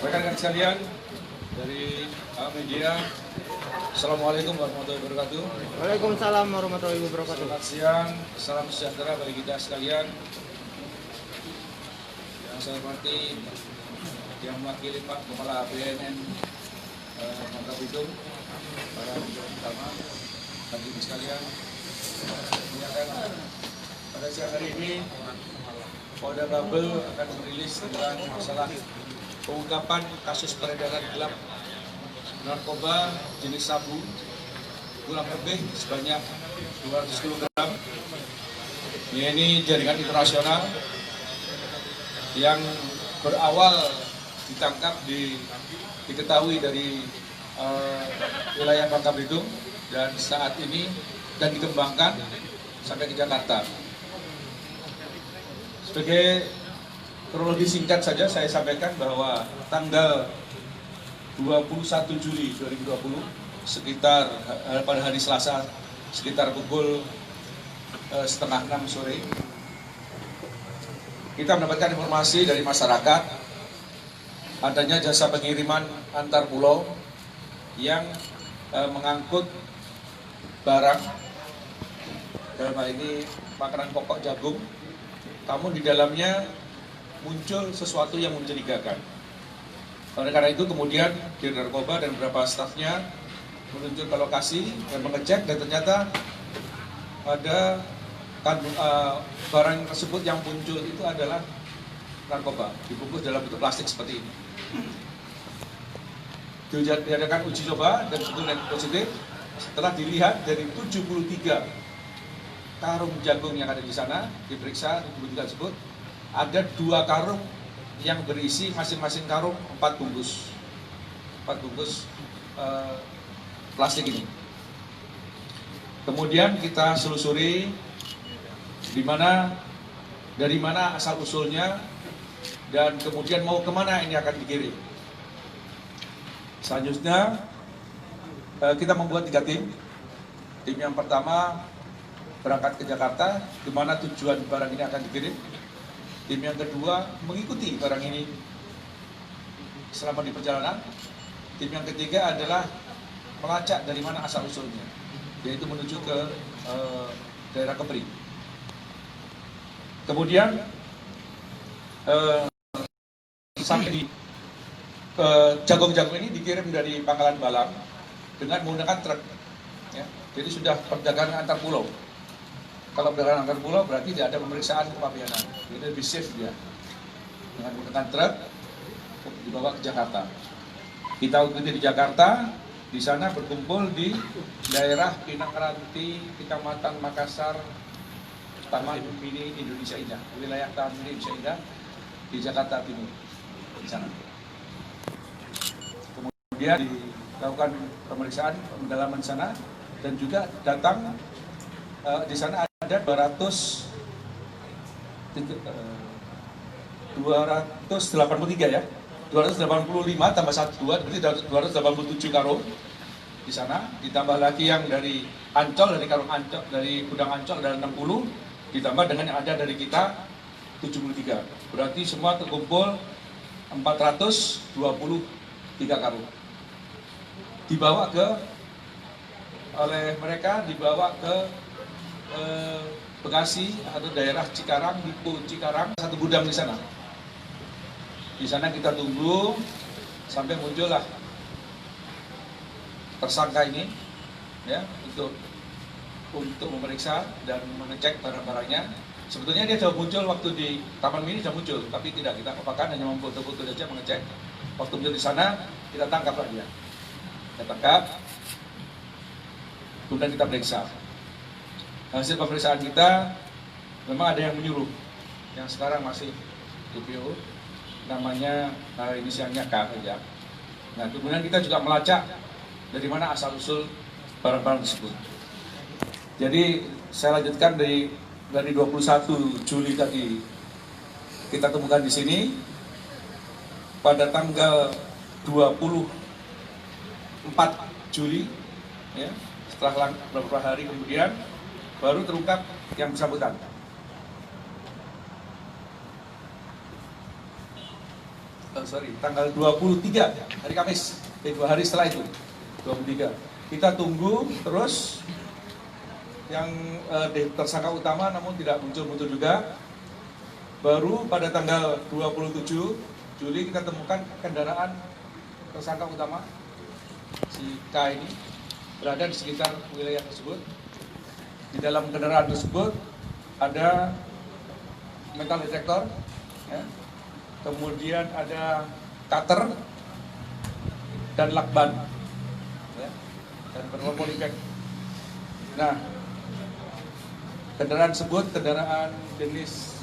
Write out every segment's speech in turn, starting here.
Rekan-rekan sekalian dari media, Assalamualaikum warahmatullahi wabarakatuh. Waalaikumsalam warahmatullahi wabarakatuh. Selamat siang, salam sejahtera bagi kita sekalian. Yang saya hormati, yang mewakili Pak Kepala BNN Bangka Belitung, para utama, hadirin sekalian. Menyatakan pada siang hari ini Polda Babel akan merilis tentang masalah pengungkapan kasus peredaran gelap narkoba jenis sabu kurang lebih sebanyak 200 kg. Ini jaringan internasional yang berawal ditangkap diketahui dari wilayah Bangka Belitung dan saat ini dan dikembangkan sampai ke Jakarta. Sebagai kronologi singkat saja saya sampaikan bahwa tanggal 21 Juli 2020 sekitar pada hari Selasa sekitar pukul setengah 6 sore kita mendapatkan informasi dari masyarakat adanya jasa pengiriman antar pulau yang mengangkut barang, dalam hal ini makanan pokok jagung, namun di dalamnya muncul sesuatu yang mencurigakan. Oleh karena itu kemudian Dir Narkoba dan beberapa stafnya meluncur ke lokasi dan mengecek, dan ternyata ada barang tersebut yang muncul itu adalah narkoba dibungkus dalam bentuk plastik seperti ini. Diadakan uji coba dan itu positif. Setelah dilihat dari 73 karung jagung yang ada di sana, diperiksa 73 tersebut, ada 2 karung yang berisi masing-masing karung 4 bungkus plastik ini. Kemudian kita selusuri dari mana asal usulnya dan kemudian mau kemana ini akan dikirim. Selanjutnya kita membuat 3 tim. Tim yang pertama berangkat ke Jakarta, di mana tujuan barang ini akan dikirim. Tim yang kedua mengikuti barang ini selama di perjalanan. Tim yang ketiga adalah melacak dari mana asal usulnya, yaitu menuju ke daerah Kepri. Kemudian sampai di jagung-jagung ini dikirim dari Pangkalan Balang dengan menggunakan truk. Ya. Jadi sudah perdagangan antar pulau. Kalau perdagangan antar pulau berarti tidak ada pemeriksaan kepabeanan. Jadi lebih safe dia. Dengan menggunakan truk dibawa ke Jakarta. Kita ikuti di Jakarta, di sana berkumpul di daerah Pinang Ranti, Kecamatan Makassar, Taman Mini Indonesia Indah, wilayah Taman Mini Indonesia Indah di Jakarta Timur, di sana. Kemudian dilakukan pemeriksaan pendalaman sana dan juga datang di sana ada 283 ya, 285 tambah 1 berarti 287 karung di sana, ditambah lagi yang dari Ancol, dari karung Ancol, dari gudang Ancol ada 60, ditambah dengan yang ada dari kita 73, berarti semua terkumpul 423 karung. Dibawa oleh mereka ke Bekasi atau daerah Cikarang, Lipo Cikarang, satu gudang di sana. Di sana kita tunggu sampai muncullah tersangka ini, ya, untuk memeriksa dan mengecek barang-barangnya. Sebetulnya dia sudah muncul waktu di Taman Mini, sudah muncul, tapi tidak kita apakan, hanya memfoto-foto saja, mengecek. Waktu muncul di sana kita tangkaplah dia. Kita tangkap, kemudian kita periksa. Hasil pemeriksaan kita memang ada yang menyuruh, yang sekarang masih DPO, namanya inisialnya K saja. Nah, kemudian kita juga melacak dari mana asal usul barang-barang tersebut. Jadi saya lanjutkan dari 21 Juli tadi kita temukan di sini. Pada tanggal 24 Juli, ya, setelah beberapa hari kemudian baru terungkap yang bersangkutan. tanggal 23 hari Kamis, 2 hari setelah itu, 23. Kita tunggu terus yang tersangka utama, namun tidak muncul juga. Baru pada tanggal 27 Juli kita temukan kendaraan tersangka utama, si K ini, berada di sekitar wilayah tersebut. Di dalam kendaraan tersebut ada metal detektor, ya. Kemudian ada cutter dan lakban, ya, dan beberapa polybag. Nah, kendaraan tersebut kendaraan jenis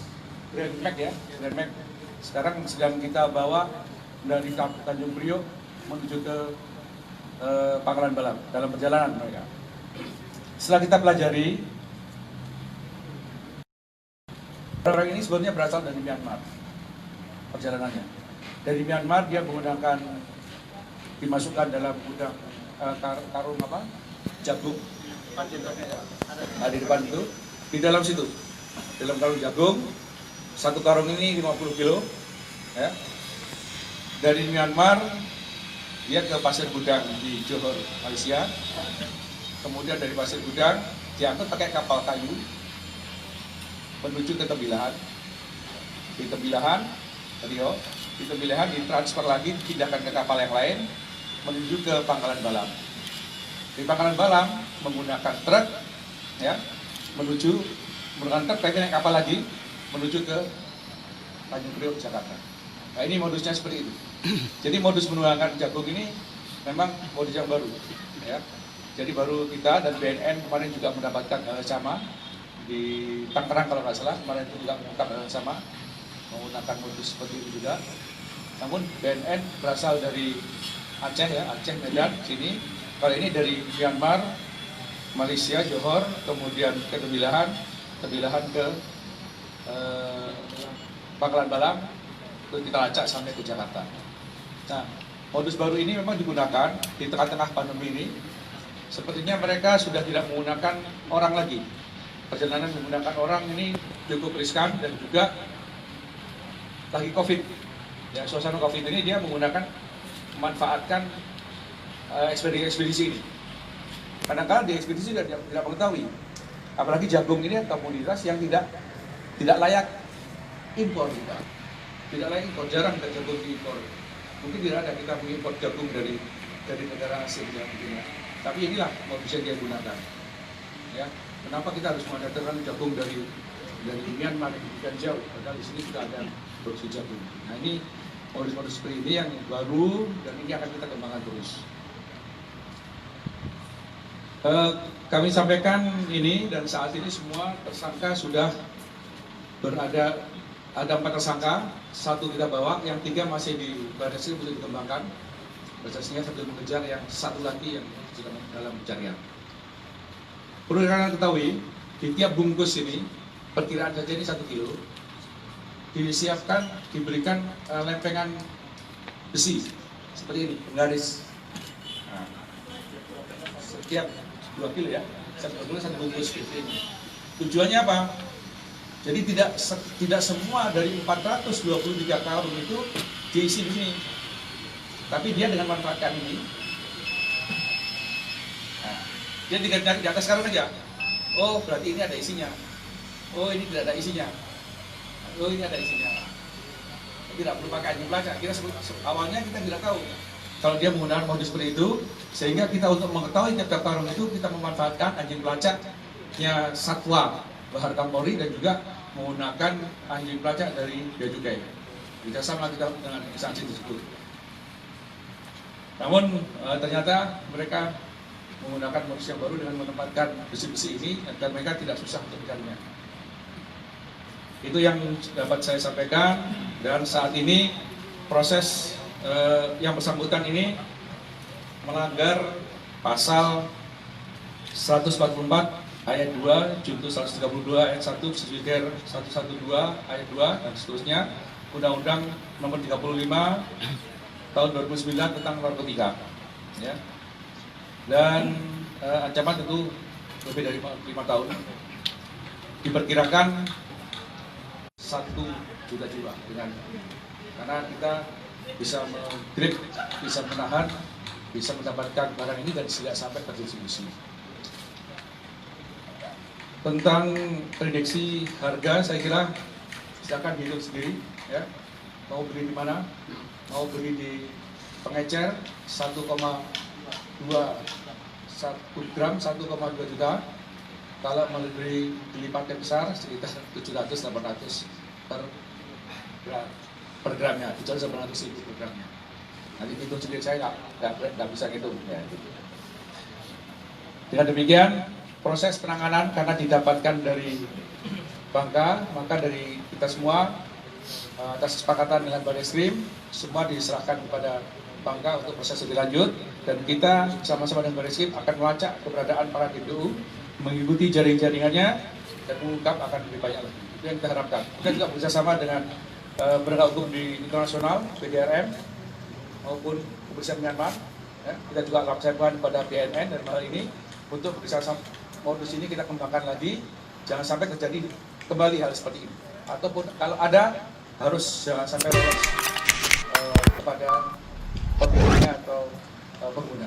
Grand Max, ya, Grand Max. Sekarang sedang kita bawa dari Tanjung Priok menuju ke Pangkalan Balam dalam perjalanan mereka. Setelah kita pelajari, orang ini sebenarnya berasal dari Myanmar perjalanannya. Dari Myanmar dia menggunakan, dimasukkan dalam gudang karung jagung. Nah, di depan itu, di dalam situ, dalam karung jagung. Satu karung ini 50 kilo, ya. Dari Myanmar dia ke Pasir Gudang di Johor, Malaysia. Kemudian dari Pasir Gudang diangkut pakai kapal kayu menuju ke Tembilahan. Di Tembilahan, ditransfer lagi, dipindahkan ke kapal yang lain menuju ke Pangkalan Balam. Di Pangkalan Balam menggunakan truk, ya, menggunakan truk, tapi naik kapal lagi menuju ke Tanjung Priok, Jakarta. Nah, ini modusnya seperti itu. Jadi modus menuangkan jagung ini memang modus yang baru, ya. Jadi baru kita dan BNN kemarin juga mendapatkan hal yang sama di Tangerang kalau nggak salah, kemarin itu juga mengungkap hal yang sama, menggunakan modus seperti itu juga. Namun BNN berasal dari Aceh, ya, Aceh, Medan, sini. Kalau ini dari Myanmar, Malaysia, Johor, kemudian ke Tembilahan ke Pangkalan Balam, terus kita lacak sampai ke Jakarta. Nah, modus baru ini memang digunakan di tengah-tengah pandemi ini. Sepertinya mereka sudah tidak menggunakan orang lagi. Perjalanan menggunakan orang ini cukup riskan dan juga lagi COVID. Ya, suasana COVID ini dia memanfaatkan ekspedisi ini. Kadang-kadang di ekspedisi tidak mengetahui. Apalagi jagung ini komoditas yang tidak layak impor kita. Tidak layak impor, jarang kita jagung diimpor. Mungkin tidak ada kita mengimpor jagung dari negara asing yang begini. Tapi inilah modus yang dia gunakan. Ya, kenapa kita harus mendatangkan jagung dari Myanmar dan jauh? Padahal di sini sudah ada produksi jagung. Nah, ini modus-modus seperti ini yang baru dan ini akan kita kembangkan terus. Kami sampaikan ini dan saat ini semua tersangka sudah berada, ada 4 tersangka, 1 kita bawa, yang 3 masih di Baris Krim untuk dikembangkan. Prosesnya sambil mengejar yang 1 lagi yang sedang dalam pencarian. Perlu kalian ketahui, di tiap bungkus ini, perkiraan saja ini 1 kilo, disiapkan, diberikan lempengan besi, seperti ini, penggaris. Nah, setiap 2 kilo, ya, 1 bungkus seperti ini. Tujuannya apa? Jadi tidak semua dari 423 karung itu diisi di sini. Tapi dia dengan manfaatkan ini, nah, dia tinggal di atas karung aja. Oh, berarti ini ada isinya. Oh, ini tidak ada isinya. Oh, ini ada isinya. Tidak perlu pakai anjing pelacak. Awalnya kita tidak tahu kalau dia menggunakan modus seperti itu, sehingga kita untuk mengetahui tiap karung itu kita memanfaatkan anjing pelacaknya Satwa Baharkam Polri dan juga menggunakan anjing pelacak dari Bea Cukai. Kita sama kita dengan instansi tersebut. Namun ternyata mereka menggunakan modus yang baru dengan menempatkan besi-besi ini agar mereka tidak susah untuk mencarinya. Itu yang dapat saya sampaikan, dan saat ini proses yang bersangkutan ini melanggar pasal 144 ayat 2, junto 132 ayat 1, subsidiar 112 ayat 2 dan seterusnya Undang-Undang Nomor 35 Tahun 2009 tentang narkotika, ya. Dan ancaman tentu lebih dari 5 tahun. Diperkirakan 1 juta jiwa karena kita bisa menggrip, bisa menahan, bisa mendapatkan barang ini dan tidak sampai terdistribusi. Tentang prediksi harga, saya kira silakan hitung sendiri, ya. Mau beli di mana? Mau beli di pengecer 1,2 gram 1,2 juta. Kalau beli di paket besar sekitar 700-800 per gramnya, 700-800 ribu per gramnya. Nanti hitung sendiri, saya nggak bisa hitung. Ya. Dengan demikian, proses penanganan karena didapatkan dari Bangka, maka dari kita semua atas kesepakatan dengan Barreskrim, semua diserahkan kepada Bangka untuk proses lebih lanjut, dan kita sama-sama dengan Barreskrim akan melacak keberadaan para DPU, mengikuti jaring-jaringannya, dan mengungkap akan lebih banyak lagi. Itu yang kita harapkan. Kita juga bekerjasama dengan penegak hukum di internasional, PDRM, maupun Kepolisian Myanmar. Ya, kita juga laksanakan pada BNN dan hal ini untuk bekerjasama. Modus ini kita kembangkan lagi, jangan sampai terjadi kembali hal seperti ini. Ataupun kalau ada, harus jangan sampai lolos kepada pemiliknya atau pengguna.